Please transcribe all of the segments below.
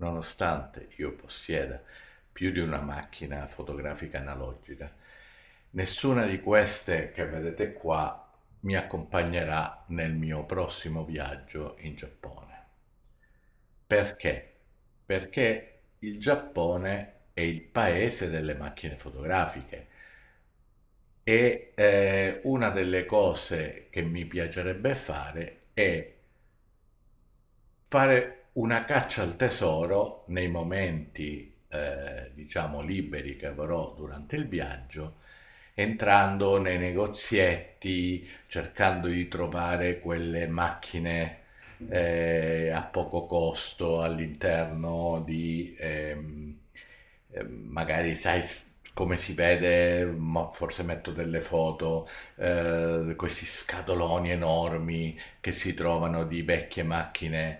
nonostante io possieda più di una macchina fotografica analogica, nessuna di queste che vedete qua mi accompagnerà nel mio prossimo viaggio in Giappone. Perché? Perché il Giappone è il paese delle macchine fotografiche e una delle cose che mi piacerebbe fare è fare una caccia al tesoro nei momenti, diciamo, liberi che avrò durante il viaggio, entrando nei negozietti, cercando di trovare quelle macchine a poco costo all'interno di magari sai come si vede, forse metto delle foto, questi scatoloni enormi che si trovano di vecchie macchine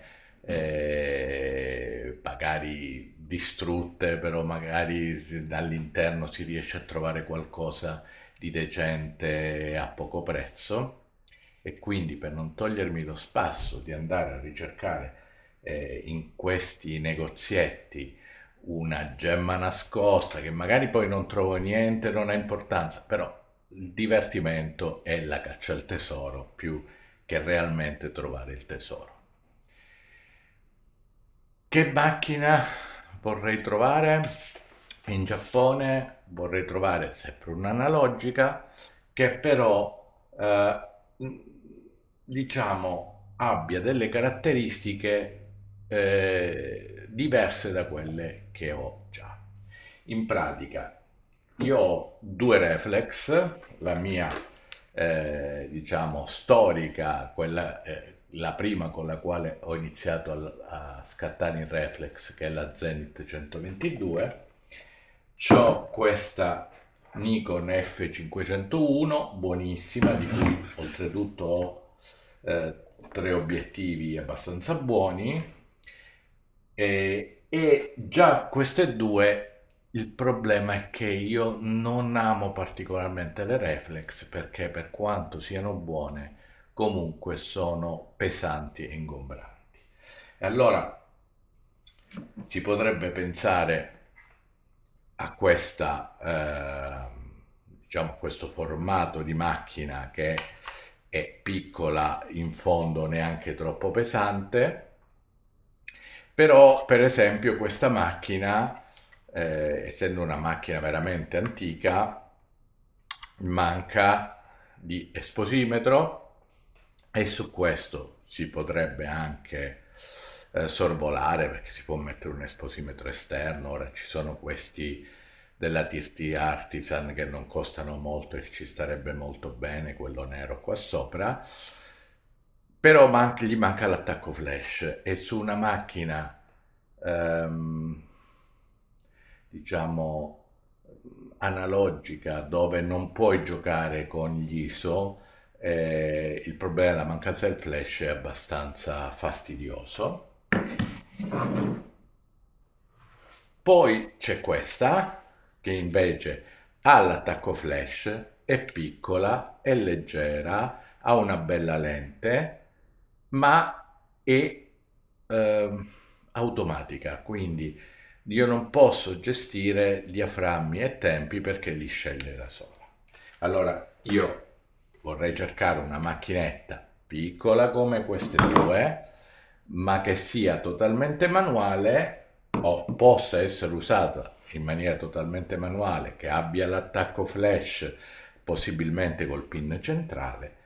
magari distrutte, però magari dall'interno si riesce a trovare qualcosa di decente a poco prezzo e quindi per non togliermi lo spasso di andare a ricercare in questi negozietti una gemma nascosta che magari poi non trovo niente, non ha importanza, però il divertimento è la caccia al tesoro più che realmente trovare il tesoro. Che macchina vorrei trovare? In Giappone vorrei trovare sempre un'analogica che però diciamo abbia delle caratteristiche diverse da quelle che ho già. In pratica io ho due reflex, la mia diciamo storica, quella la prima con la quale ho iniziato a scattare in reflex, che è la Zenith 122. C'ho questa Nikon F501, buonissima, di cui oltretutto ho tre obiettivi abbastanza buoni e già queste due il problema è che io non amo particolarmente le reflex perché per quanto siano buone comunque sono pesanti e ingombranti. E allora si potrebbe pensare a questa, diciamo, questo formato di macchina che è piccola, in fondo neanche troppo pesante, però per esempio questa macchina, essendo una macchina veramente antica, manca di esposimetro e su questo si potrebbe anche sorvolare perché si può mettere un esposimetro esterno. Ora ci sono questi della TRT Artisan che non costano molto e ci starebbe molto bene, quello nero qua sopra, però gli manca l'attacco flash e su una macchina ehm, diciamo analogica dove non puoi giocare con gli ISO, il problema della mancanza del flash è abbastanza fastidioso. Poi c'è questa che invece ha l'attacco flash, è piccola, è leggera, ha una bella lente, ma è ehm, automatica, quindi io non posso gestire diaframmi e tempi perché li sceglie da sola. Allora io vorrei cercare una macchinetta piccola come queste due, ma che sia totalmente manuale o possa essere usata in maniera totalmente manuale, che abbia l'attacco flash, possibilmente col pin centrale,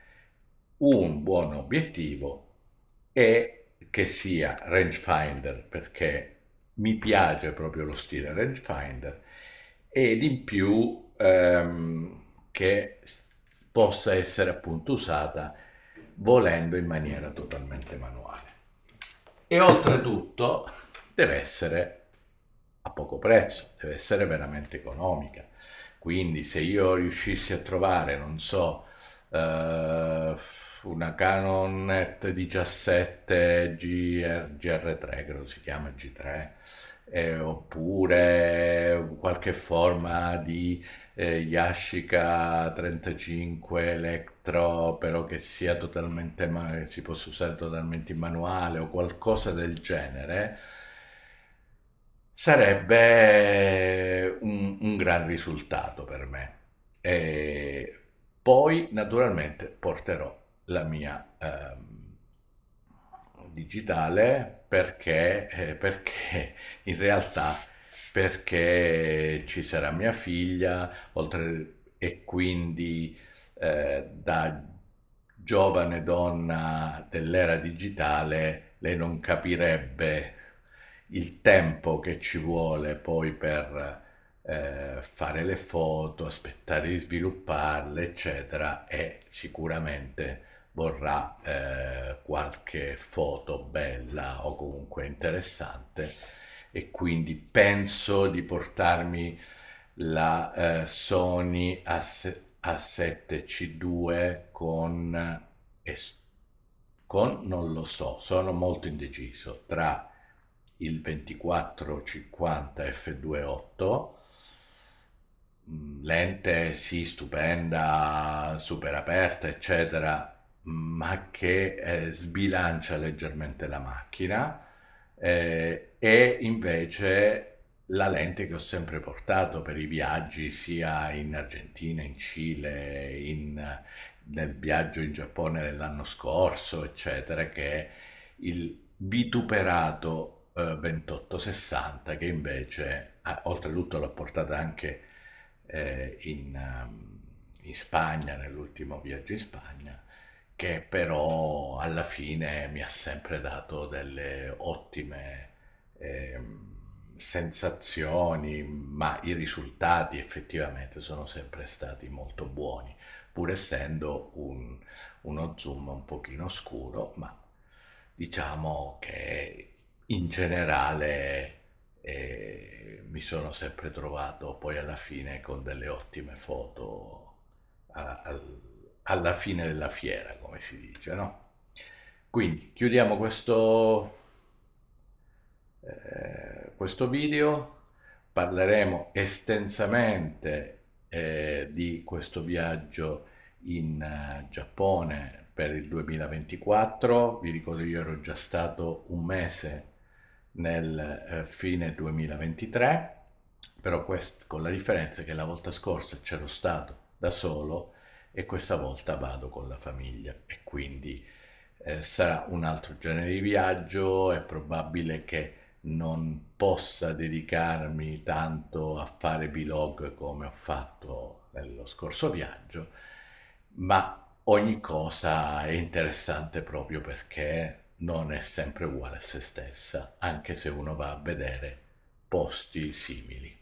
un buon obiettivo e che sia rangefinder perché mi piace proprio lo stile rangefinder ed in più che possa essere appunto usata volendo in maniera totalmente manuale e oltretutto deve essere a poco prezzo, deve essere veramente economica. Quindi se io riuscissi a trovare, non so, una Canon ET17 GR3, credo si chiama G3, oppure qualche forma di Yashica 35 Electro, però che sia totalmente, si possa usare totalmente in manuale o qualcosa del genere, sarebbe un gran risultato per me. E poi, naturalmente, porterò la mia digitale perché in realtà perché ci sarà mia figlia, oltre e quindi da giovane donna dell'era digitale, lei non capirebbe il tempo che ci vuole poi per fare le foto, aspettare di svilupparle, eccetera, e sicuramente vorrà qualche foto bella o comunque interessante e quindi penso di portarmi la Sony A7C2 con, non lo so, sono molto indeciso tra il 2450 f2.8, lente sì stupenda, super aperta, eccetera, ma che sbilancia leggermente la macchina, e invece la lente che ho sempre portato per i viaggi sia in Argentina, in Cile, nel viaggio in Giappone dell'anno scorso, eccetera, che è il vituperato 2860, che invece, oltretutto l'ho portata anche in Spagna, nell'ultimo viaggio in Spagna, che però alla fine mi ha sempre dato delle ottime sensazioni, ma i risultati effettivamente sono sempre stati molto buoni, pur essendo uno zoom un pochino scuro, ma diciamo che in generale mi sono sempre trovato poi alla fine con delle ottime foto alla fine della fiera, come si dice, no? Quindi chiudiamo questo video, parleremo estensamente di questo viaggio in Giappone per il 2024. Vi ricordo che io ero già stato un mese nel fine 2023, però con la differenza che la volta scorsa c'ero stato da solo e questa volta vado con la famiglia e quindi sarà un altro genere di viaggio. È probabile che non possa dedicarmi tanto a fare vlog come ho fatto nello scorso viaggio, ma ogni cosa è interessante proprio perché non è sempre uguale a se stessa, anche se uno va a vedere posti simili.